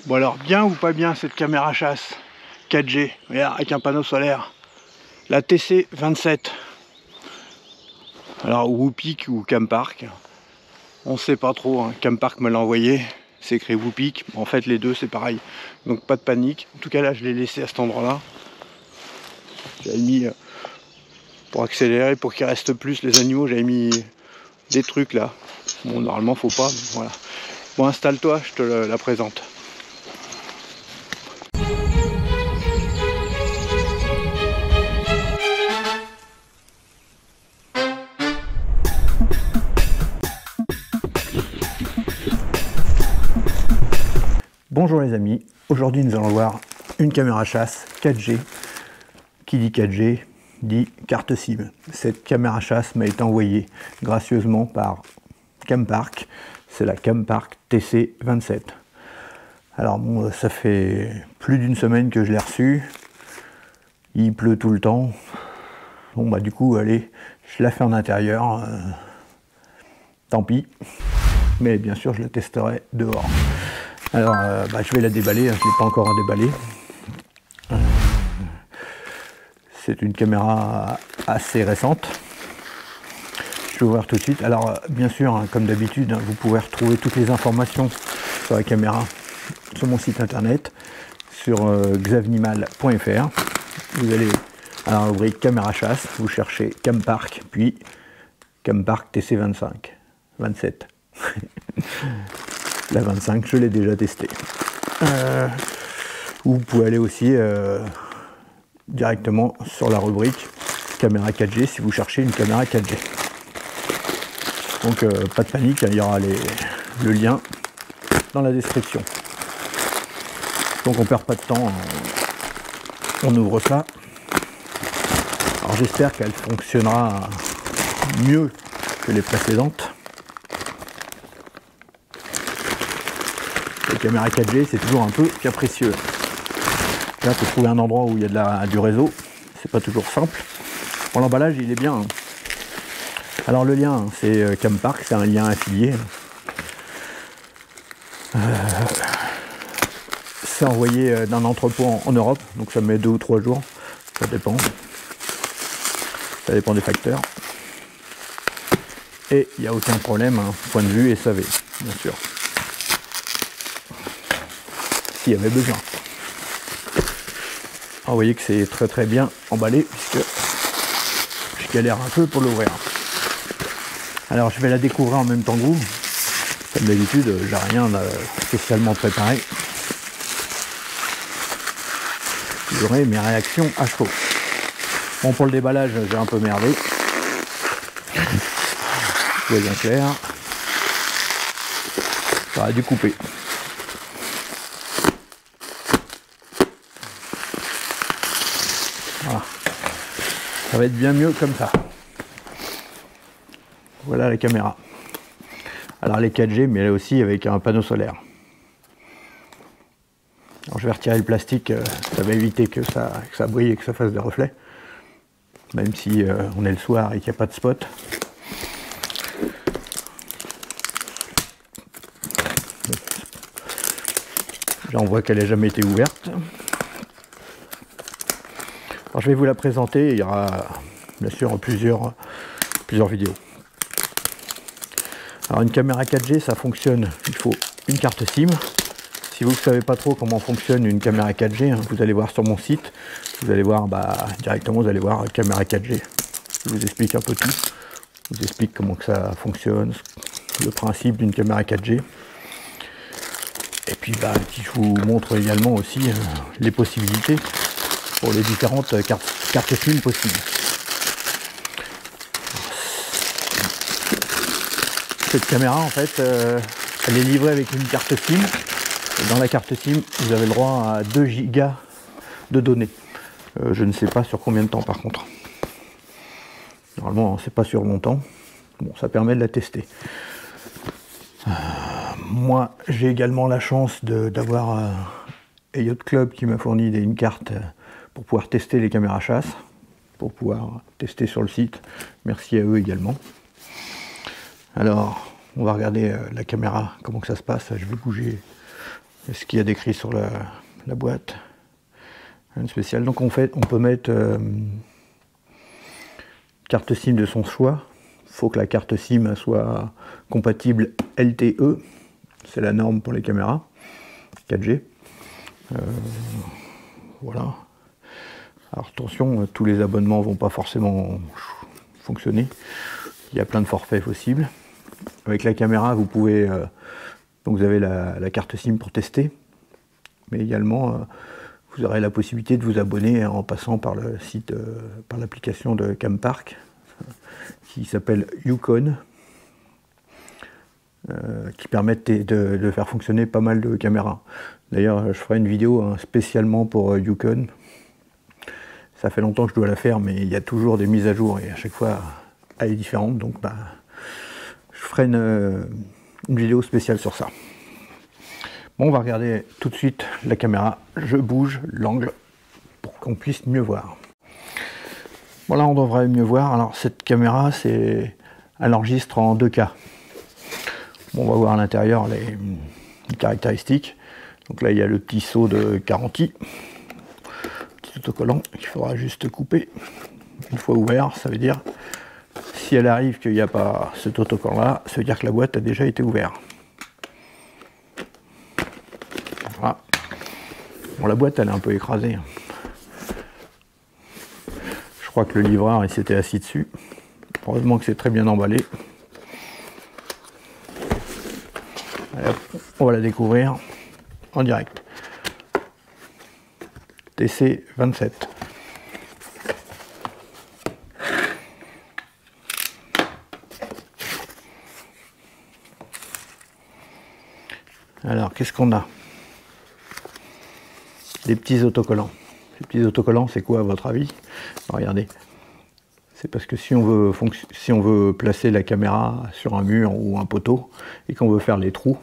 Bon alors, bien ou pas bien cette caméra chasse 4G, regarde, avec un panneau solaire. La TC27. Alors Whoopik ou Campark, on sait pas trop, hein. Campark me l'a envoyé, c'est écrit Whoopik. En fait les deux c'est pareil, donc pas de panique. En tout cas là je l'ai laissé à cet endroit là. J'avais mis, pour accélérer, pour qu'il reste plus les animaux, j'avais mis des trucs là. Bon normalement faut pas, mais voilà. Bon, installe-toi, je te la présente. Bonjour les amis, aujourd'hui nous allons voir une caméra chasse 4G. Qui dit 4G dit carte SIM. Cette caméra chasse m'a été envoyée gracieusement par Campark, c'est la Campark TC27. Alors bon, ça fait plus d'une semaine que je l'ai reçue, il pleut tout le temps, bon bah du coup allez, je la fais en intérieur, tant pis, mais bien sûr je la testerai dehors. Alors je vais la déballer, je ne l'ai pas encore déballée. C'est une caméra assez récente. Je vais ouvrir tout de suite. Alors bien sûr, hein, comme d'habitude, hein, vous pouvez retrouver toutes les informations sur la caméra sur mon site internet, sur xavnimal.fr. Vous allez à la rubrique caméra chasse, vous cherchez Campark, puis Campark TC25, 27. La 25, je l'ai déjà testée. Vous pouvez aller aussi directement sur la rubrique caméra 4G si vous cherchez une caméra 4G. Donc pas de panique, il y aura le lien dans la description. Donc on perd pas de temps, on ouvre ça. Alors j'espère qu'elle fonctionnera mieux que les précédentes. Les caméras 4G c'est toujours un peu capricieux. Là, il faut trouver un endroit où il y a du réseau, c'est pas toujours simple. Bon, l'emballage il est bien. Alors le lien, c'est Campark, c'est un lien affilié. C'est envoyé d'un entrepôt en Europe, donc ça met 2 ou 3 jours, ça dépend. Ça dépend des facteurs. Et il n'y a aucun problème, hein, point de vue SAV, bien sûr. S'il y avait besoin. Alors, vous voyez que c'est très très bien emballé puisque je galère un peu pour l'ouvrir. Alors je vais la découvrir en même temps que vous. Comme d'habitude, j'ai rien spécialement préparé. Vous aurez mes réactions à chaud. Bon, pour le déballage, j'ai un peu merdé. Soyons clairs. Ça aurait dû couper. Voilà. Ça va être bien mieux comme ça. Voilà la caméra. Alors les 4G, mais là aussi avec un panneau solaire. Alors je vais retirer le plastique, ça va éviter que ça brille et que ça fasse des reflets. Même si on est le soir et qu'il n'y a pas de spot. J'en vois qu'elle n'a jamais été ouverte. Alors je vais vous la présenter, il y aura bien sûr plusieurs vidéos. Alors une caméra 4G ça fonctionne, il faut une carte SIM. Si vous ne savez pas trop comment fonctionne une caméra 4G, hein, vous allez voir sur mon site, vous allez voir directement, vous allez voir caméra 4G. Je vous explique un peu tout, je vous explique comment que ça fonctionne, le principe d'une caméra 4G. Et puis je vous montre également aussi les possibilités pour les différentes cartes SIM possibles. Cette caméra en fait elle est livrée avec une carte SIM et dans la carte SIM vous avez le droit à 2 Go de données. Je ne sais pas sur combien de temps par contre. Normalement c'est pas sur longtemps. Bon, ça permet de la tester. Moi j'ai également la chance d'avoir Yacht Club qui m'a fourni une carte pour pouvoir tester les caméras chasse, pour pouvoir tester sur le site. Merci à eux également. Alors, on va regarder la caméra, comment que ça se passe. Je vais bouger ce qu'il y a décrit sur la boîte. Une spéciale. Donc on peut mettre carte SIM de son choix. Il faut que la carte SIM soit compatible LTE. C'est la norme pour les caméras 4G. Voilà. Alors attention, tous les abonnements ne vont pas forcément fonctionner. Il y a plein de forfaits possibles. Avec la caméra, vous pouvez... donc vous avez la carte SIM pour tester. Mais également, vous aurez la possibilité de vous abonner en passant par le site, par l'application de Campark, qui s'appelle Yukon, qui permettent de faire fonctionner pas mal de caméras. D'ailleurs, je ferai une vidéo spécialement pour Yukon. Ça fait longtemps que je dois la faire, mais il y a toujours des mises à jour et à chaque fois, elle est différente. Donc, je ferai une vidéo spéciale sur ça. Bon, on va regarder tout de suite la caméra. Je bouge l'angle pour qu'on puisse mieux voir. Voilà, on devrait mieux voir. Alors, cette caméra, elle enregistre en 2K. Bon, on va voir à l'intérieur les caractéristiques. Donc là, il y a le petit seau de garantie. Petit autocollant qu'il faudra juste couper. Une fois ouvert, ça veut dire, si elle arrive qu'il n'y a pas cet autocollant-là, ça veut dire que la boîte a déjà été ouverte. Voilà. Bon, la boîte, elle est un peu écrasée. Je crois que le livreur, il s'était assis dessus. Heureusement que c'est très bien emballé. Allez, hop, on va la découvrir en direct. TC27. Alors, qu'est-ce qu'on a? Des petits autocollants. Ces petits autocollants, c'est quoi à votre avis? Regardez. C'est parce que si on veut placer la caméra sur un mur ou un poteau et qu'on veut faire les trous,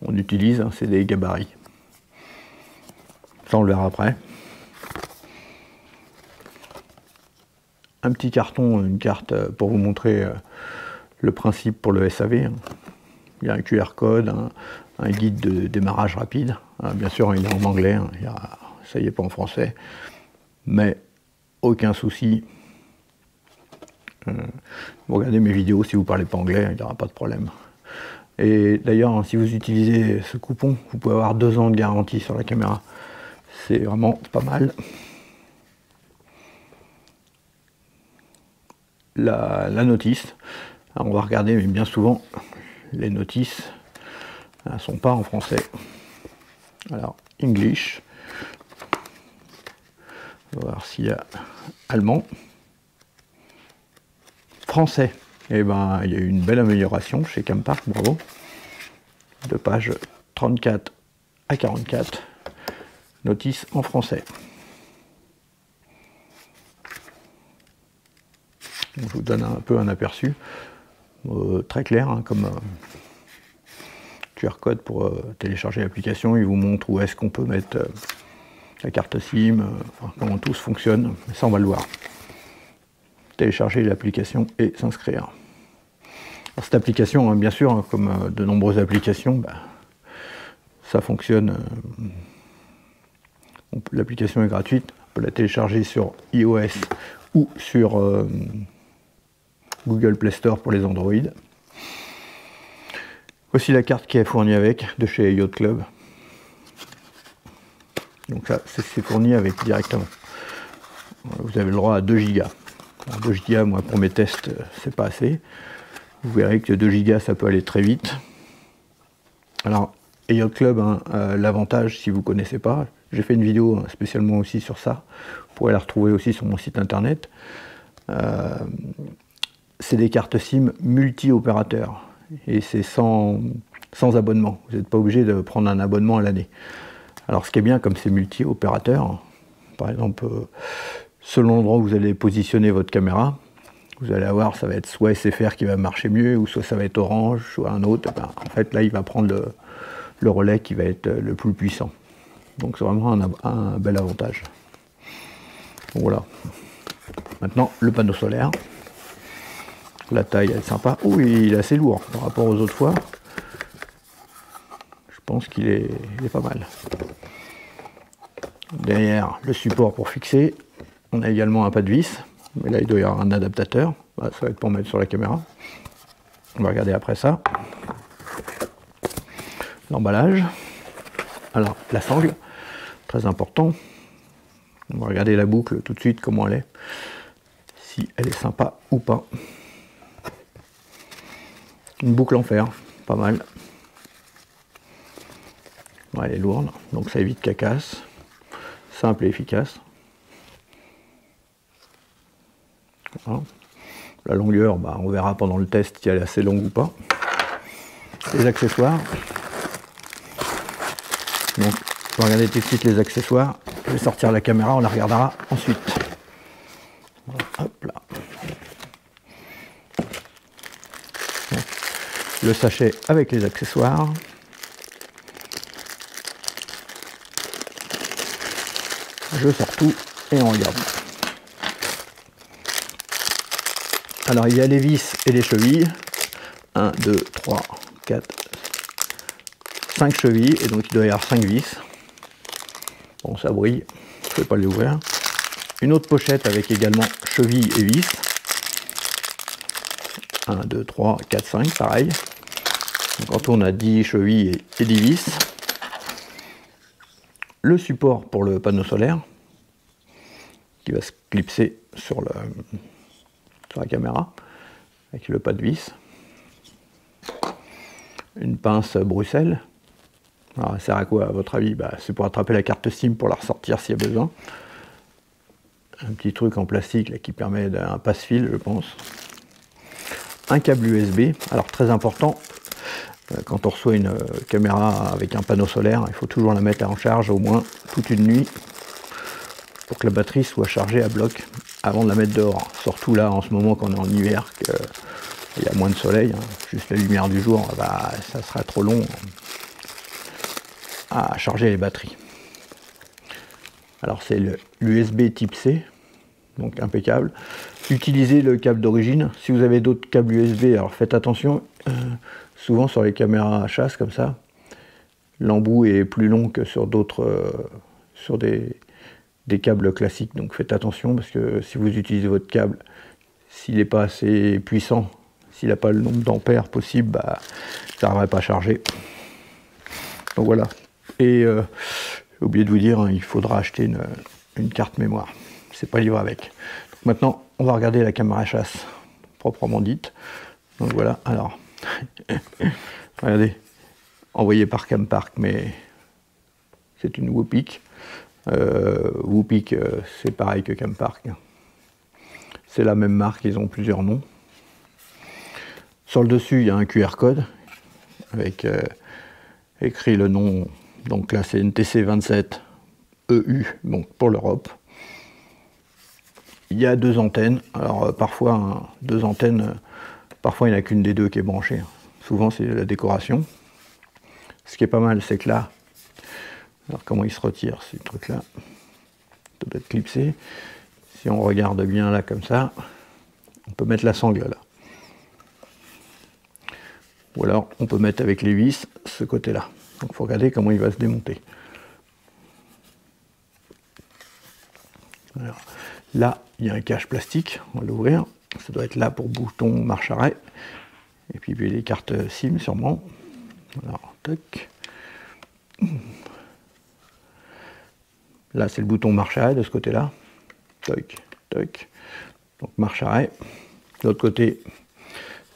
on utilise, c'est des gabarits. Ça, on le verra après. Un petit carton, une carte pour vous montrer le principe pour le SAV. Il y a un QR code, un guide de démarrage rapide. Bien sûr, il est en anglais, ça y est pas en français. Mais aucun souci. Vous regardez mes vidéos, si vous ne parlez pas anglais, il n'y aura pas de problème. Et d'ailleurs, si vous utilisez ce coupon, vous pouvez avoir 2 ans de garantie sur la caméra. C'est vraiment pas mal. La notice, alors on va regarder, mais bien souvent, les notices ne sont pas en français. Alors, English. On va voir s'il y a allemand. Français. Et ben, il y a eu une belle amélioration chez Campark, bravo. De page 34 à 44. Notice en français. Je vous donne un peu un aperçu. Très clair, comme QR code pour télécharger l'application. Il vous montre où est-ce qu'on peut mettre la carte SIM, comment tout fonctionne. Mais ça, on va le voir. Télécharger l'application et s'inscrire. Cette application, bien sûr, comme de nombreuses applications, ça fonctionne. L'application est gratuite. On peut la télécharger sur iOS ou sur Google Play Store pour les Android. Voici la carte qui est fournie avec, de chez Yacht Club. Donc ça, c'est fourni avec directement. Vous avez le droit à 2 Go. Alors 2 Go, moi, pour mes tests, c'est pas assez. Vous verrez que 2 Go, ça peut aller très vite. Alors, Yacht Club, l'avantage, si vous ne connaissez pas, j'ai fait une vidéo spécialement aussi sur ça. Vous pourrez la retrouver aussi sur mon site internet. C'est des cartes SIM multi-opérateurs. Et c'est sans abonnement. Vous n'êtes pas obligé de prendre un abonnement à l'année. Alors ce qui est bien, comme c'est multi-opérateur, par exemple, selon l'endroit où vous allez positionner votre caméra, vous allez avoir, ça va être soit SFR qui va marcher mieux, ou soit ça va être Orange, soit un autre. En fait, là, il va prendre le relais qui va être le plus puissant. Donc c'est vraiment un bel avantage. Donc, voilà. Maintenant, le panneau solaire. La taille, elle est sympa. Oh, il est assez lourd par rapport aux autres fois. Je pense qu'il est pas mal. Derrière le support pour fixer, on a également un pas de vis, mais là il doit y avoir un adaptateur, ça va être pour mettre sur la caméra. On va regarder après ça. L'emballage, alors la sangle, très important. On va regarder la boucle tout de suite, comment elle est, si elle est sympa ou pas. Une boucle en fer, pas mal. Ouais, elle est lourde, donc ça évite qu'elle casse. Simple et efficace. Voilà. La longueur, on verra pendant le test si elle est assez longue ou pas. Les accessoires. Donc, on va regarder tout de suite les accessoires. Je vais sortir la caméra, on la regardera ensuite. Voilà, hop là. Donc, le sachet avec les accessoires. Je sors tout et on regarde. Alors il y a les vis et les chevilles. 1, 2, 3, 4, 5 chevilles, et donc il doit y avoir 5 vis. Bon, ça brille, je ne peux pas les ouvrir. Une autre pochette avec également chevilles et vis. 1, 2, 3, 4, 5, pareil. Donc quand on a 10 chevilles et 10 vis. Le support pour le panneau solaire qui va se clipser sur la caméra avec le pas de vis. Une pince Bruxelles. Alors, elle sert à quoi à votre avis? C'est pour attraper la carte SIM pour la ressortir s'il y a besoin. Un petit truc en plastique là, qui permet d'un passe-fil, je pense. Un câble USB. Alors très important, quand on reçoit une caméra avec un panneau solaire, il faut toujours la mettre en charge au moins toute une nuit pour que la batterie soit chargée à bloc avant de la mettre dehors. Surtout là en ce moment quand on est en hiver, qu'il y a moins de soleil, juste la lumière du jour, ça sera trop long à charger les batteries. Alors c'est l'USB type C, donc impeccable. Utilisez le câble d'origine. Si vous avez d'autres câbles USB, alors faites attention. Souvent sur les caméras à chasse comme ça, l'embout est plus long que sur d'autres, sur des câbles classiques. Donc faites attention parce que si vous utilisez votre câble, s'il n'est pas assez puissant, s'il n'a pas le nombre d'ampères possible, ça n'arriverait pas à charger. Donc voilà. Et j'ai oublié de vous dire, il faudra acheter une carte mémoire. C'est pas livré avec. Donc maintenant, on va regarder la caméra à chasse proprement dite. Donc voilà. Alors. Regardez, envoyé par Campark, mais c'est une Wupik. Wupik, c'est pareil que Campark. C'est la même marque, ils ont plusieurs noms. Sur le dessus, il y a un QR code avec écrit le nom. Donc là, c'est NTC 27 EU, donc pour l'Europe. Il y a 2 antennes. Alors parfois, 2 antennes. Parfois, il n'y en a qu'une des deux qui est branchée. Souvent, c'est la décoration. Ce qui est pas mal, c'est que là, alors comment il se retire, ce truc-là? Ça doit être clipsé. Si on regarde bien là, comme ça, on peut mettre la sangle là. Ou alors, on peut mettre avec les vis ce côté-là. Donc, il faut regarder comment il va se démonter. Alors, là, il y a un cache plastique. On va l'ouvrir. Ça doit être là pour bouton marche-arrêt. Et puis les cartes SIM sûrement. Alors, toc. Là, c'est le bouton marche-arrêt de ce côté-là. Toc, toc. Donc marche-arrêt. De l'autre côté,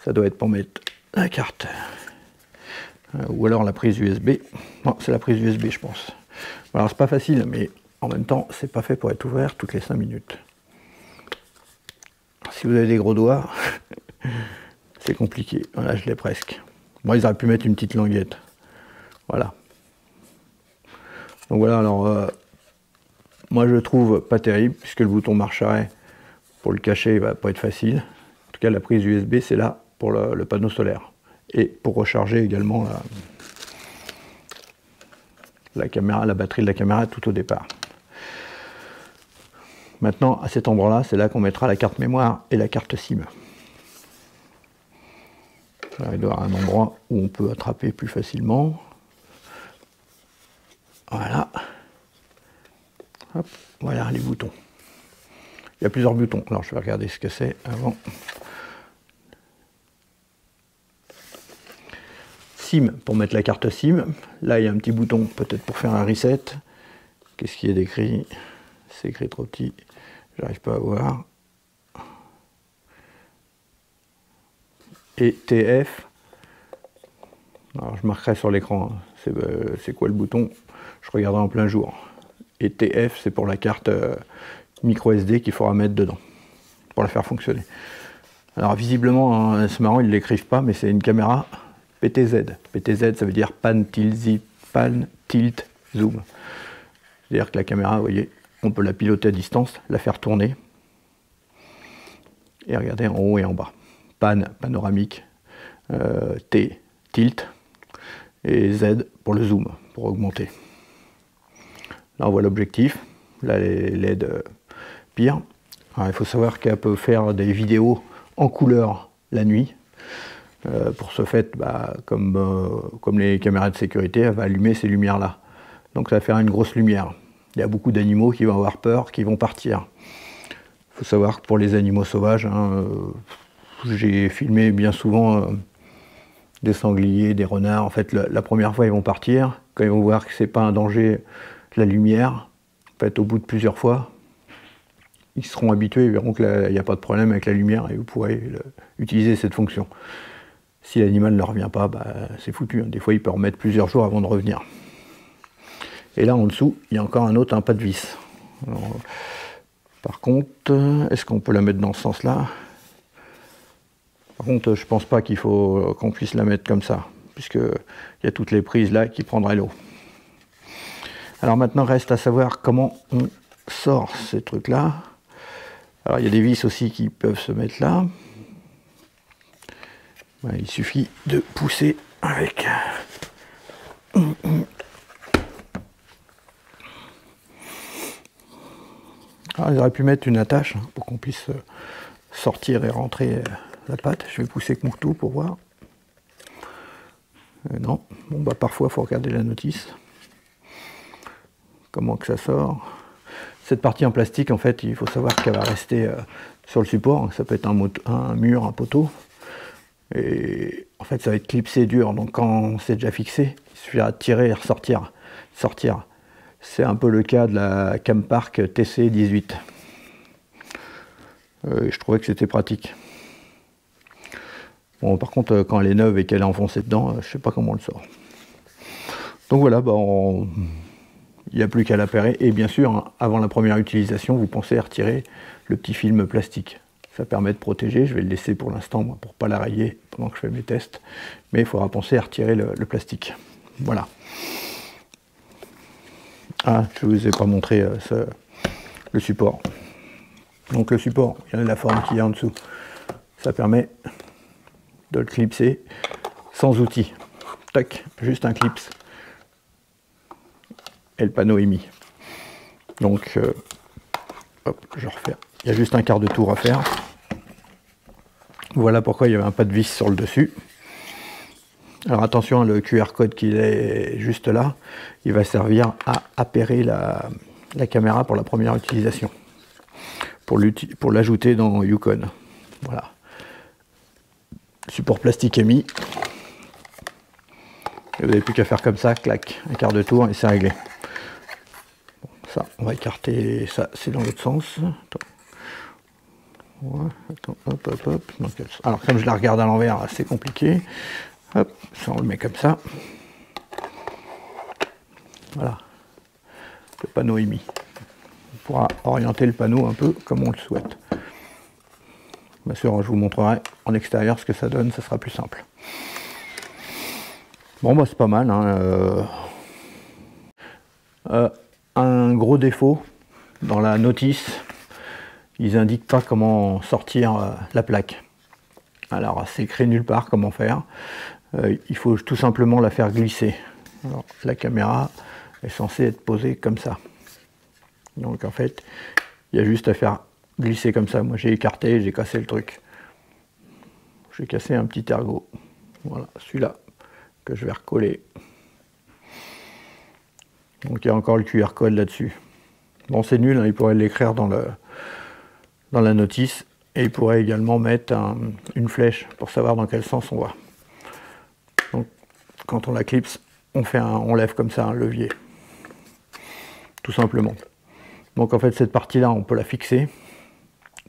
ça doit être pour mettre la carte. Ou alors la prise USB. Non, c'est la prise USB, je pense. Alors, c'est pas facile, mais en même temps, c'est pas fait pour être ouvert toutes les 5 minutes. Si vous avez des gros doigts, c'est compliqué. Voilà, je l'ai presque. Bon, ils auraient pu mettre une petite languette. Voilà. Donc voilà, alors, moi je trouve pas terrible, puisque le bouton marche-arrêt, pour le cacher, il va pas être facile. En tout cas, la prise USB, c'est là pour le panneau solaire. Et pour recharger également la caméra, la batterie de la caméra tout au départ. Maintenant, à cet endroit-là, c'est là qu'on mettra la carte mémoire et la carte SIM. Alors, il doit y avoir un endroit où on peut attraper plus facilement. Voilà. Hop, voilà les boutons. Il y a plusieurs boutons. Alors je vais regarder ce que c'est avant. SIM pour mettre la carte SIM. Là il y a un petit bouton peut-être pour faire un reset. Qu'est-ce qui est décrit? C'est écrit trop petit. J'arrive pas à voir. Et TF. Alors je marquerai sur l'écran. C'est quoi le bouton? Je regarderai en plein jour. Et TF c'est pour la carte micro SD qu'il faudra mettre dedans pour la faire fonctionner. Alors visiblement, hein, c'est marrant, ils ne l'écrivent pas, mais c'est une caméra PTZ. PTZ, ça veut dire Pan Tilt Zoom. C'est-à-dire que la caméra, vous voyez, on peut la piloter à distance, la faire tourner. Et regardez en haut et en bas. Pan, panoramique, T, tilt, et Z pour le zoom, pour augmenter. Là, on voit l'objectif. Là, les LED pire. Alors, il faut savoir qu'elle peut faire des vidéos en couleur la nuit. Pour ce fait, comme les caméras de sécurité, elle va allumer ces lumières-là. Donc ça va faire une grosse lumière. Il y a beaucoup d'animaux qui vont avoir peur, qui vont partir. Il faut savoir que pour les animaux sauvages, hein, j'ai filmé bien souvent des sangliers, des renards. En fait, la première fois, ils vont partir. Quand ils vont voir que c'est pas un danger, la lumière, en fait, au bout de plusieurs fois, ils seront habitués, ils verront qu'il n'y a pas de problème avec la lumière et vous pourrez utiliser cette fonction. Si l'animal ne revient pas, c'est foutu. Hein. Des fois, il peut remettre plusieurs jours avant de revenir. Et là, en dessous, il y a encore un autre, un pas de vis. Alors, par contre, est-ce qu'on peut la mettre dans ce sens-là? Par contre, je ne pense pas qu'il faut qu'on puisse la mettre comme ça, puisqu'il y a toutes les prises là qui prendraient l'eau. Alors maintenant, reste à savoir comment on sort ces trucs-là. Alors il y a des vis aussi qui peuvent se mettre là. Il suffit de pousser avec. Alors, ils auraient pu mettre une attache pour qu'on puisse sortir et rentrer la patte. Je vais pousser avec mon couteau pour voir. Non. Bon, parfois, il faut regarder la notice. Comment que ça sort. Cette partie en plastique, en fait, il faut savoir qu'elle va rester sur le support. Ça peut être un mur, un poteau. Et en fait, ça va être clipsé dur. Donc, quand c'est déjà fixé, il suffira de tirer et ressortir. Sortir. C'est un peu le cas de la Campark TC18. Je trouvais que c'était pratique. Bon, par contre, quand elle est neuve et qu'elle est enfoncée dedans, je ne sais pas comment on le sort. Donc voilà, il n'y a plus qu'à l'appairer. Et bien sûr, hein, avant la première utilisation, vous pensez à retirer le petit film plastique. Ça permet de protéger. Je vais le laisser pour l'instant, moi, pour ne pas la rayer pendant que je fais mes tests. Mais il faudra penser à retirer le plastique. Voilà. Ah, je ne vous ai pas montré le support. Donc le support, il y a la forme qu'il y a en dessous. Ça permet de le clipser sans outil. Tac, juste un clips. Et le panneau est mis. Donc, hop, je refais. Il y a juste un quart de tour à faire. Voilà pourquoi il y avait un pas de vis sur le dessus. Alors attention, le QR code qui est juste là, il va servir à appairer la caméra pour la première utilisation. Pour l'ajouter dans Yukon. Voilà. Le support plastique est mis. Et vous n'avez plus qu'à faire comme ça, clac, un quart de tour et c'est réglé. Bon, ça, on va écarter ça, c'est dans l'autre sens. Attends. Ouais, attends, hop, hop, hop. Alors comme je la regarde à l'envers, c'est compliqué. Hop, ça on le met comme ça. Voilà. Le panneau est mis. On pourra orienter le panneau un peu comme on le souhaite. Bien sûr, je vous montrerai en extérieur ce que ça donne, ça sera plus simple. Bon, c'est pas mal. Hein, un gros défaut dans la notice, ils indiquent pas comment sortir la plaque. Alors, c'est écrit nulle part comment faire. Il faut tout simplement la faire glisser. Alors, la caméra est censée être posée comme ça. Donc, en fait, il y a juste à faire glisser comme ça. Moi, j'ai écarté, j'ai cassé le truc. J'ai cassé un petit ergot. Voilà, celui-là que je vais recoller. Donc il y a encore le QR code là-dessus. Bon, c'est nul, hein, il pourrait l'écrire dans la notice, et il pourrait également mettre une flèche pour savoir dans quel sens on va. Donc quand on la clipse, on lève comme ça un levier, tout simplement. Donc en fait cette partie-là, on peut la fixer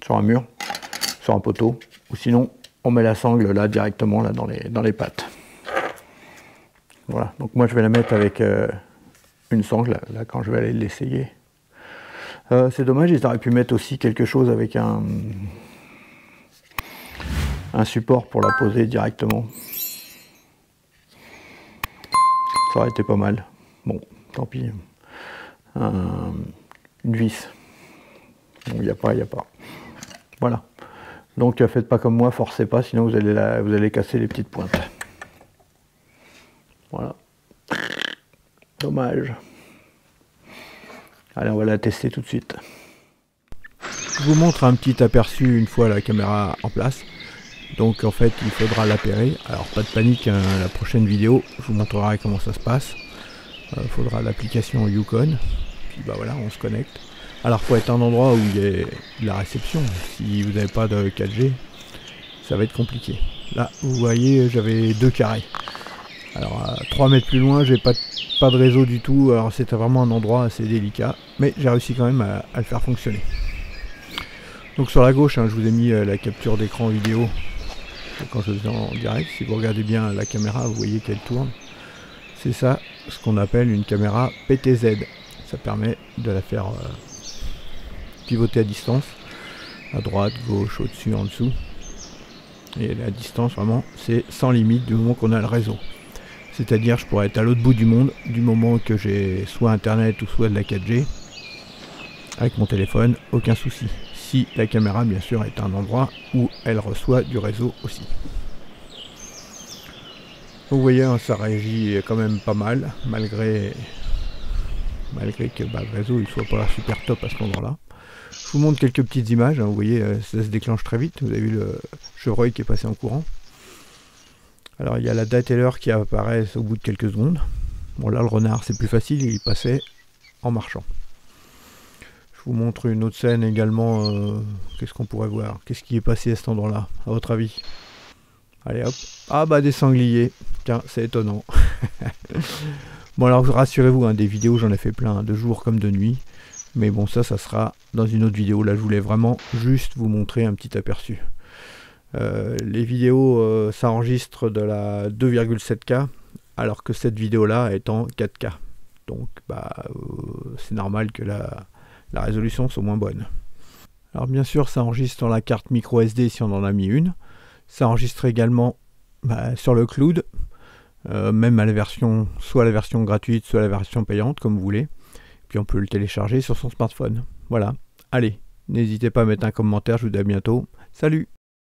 sur un mur, sur un poteau, ou sinon on met la sangle là directement là dans les pattes. Voilà, donc moi je vais la mettre avec une sangle là quand je vais aller l'essayer. C'est dommage, ils auraient pu mettre aussi quelque chose avec un support pour la poser directement. Ça aurait été pas mal. Bon, tant pis. Une vis. Bon, il n'y a pas. Voilà. Donc faites pas comme moi, forcez pas, sinon vous allez casser les petites pointes. Voilà. Dommage. Allez, on va la tester tout de suite. Je vous montre un petit aperçu une fois la caméra en place. Donc en fait, il faudra l'appairer. Alors pas de panique, hein, la prochaine vidéo, je vous montrerai comment ça se passe. Il faudra l'application Yukon. Puis bah voilà, on se connecte. Alors il faut être un endroit où il y ait de la réception. Si vous n'avez pas de 4G, ça va être compliqué. Là, vous voyez, j'avais 2 carrés. Alors à 3 mètres plus loin, j'ai pas de réseau du tout. Alors c'était vraiment un endroit assez délicat. Mais j'ai réussi quand même à le faire fonctionner. Donc sur la gauche, hein, je vous ai mis la capture d'écran vidéo quand je faisais en direct. Si vous regardez bien la caméra, vous voyez qu'elle tourne. C'est ça, ce qu'on appelle une caméra PTZ. Ça permet de la faire pivoter à distance, à droite, gauche, au-dessus, en dessous. Et la distance, vraiment, c'est sans limite du moment qu'on a le réseau. C'est-à-dire, je pourrais être à l'autre bout du monde, du moment que j'ai soit Internet ou soit de la 4G. Avec mon téléphone, aucun souci. Si la caméra, bien sûr, est un endroit où elle reçoit du réseau aussi. Vous voyez, hein, ça réagit quand même pas mal, malgré que le réseau ne soit pas super top à ce moment-là. Je vous montre quelques petites images, hein, vous voyez, ça se déclenche très vite. Vous avez vu le chevreuil qui est passé en courant. Alors il y a la date et l'heure qui apparaissent au bout de quelques secondes. Bon là le renard c'est plus facile, il passait en marchant. Je vous montre une autre scène également. Qu'est-ce qu'on pourrait voir? Qu'est-ce qui est passé à cet endroit-là, à votre avis? Allez hop. Ah bah des sangliers. Tiens, c'est étonnant. Bon alors rassurez-vous, hein, des vidéos j'en ai fait plein, de jour comme de nuit. Mais bon ça sera dans une autre vidéo. Là je voulais vraiment juste vous montrer un petit aperçu. Les vidéos s'enregistrent de la 2,7K alors que cette vidéo là est en 4K. Donc bah, c'est normal que la résolution soit moins bonne. Alors bien sûr ça enregistre sur la carte micro SD si on en a mis une. Ça enregistre également sur le cloud, même à la version, soit la version gratuite, soit la version payante, comme vous voulez. Puis on peut le télécharger sur son smartphone. Voilà, allez, n'hésitez pas à mettre un commentaire, je vous dis à bientôt. Salut!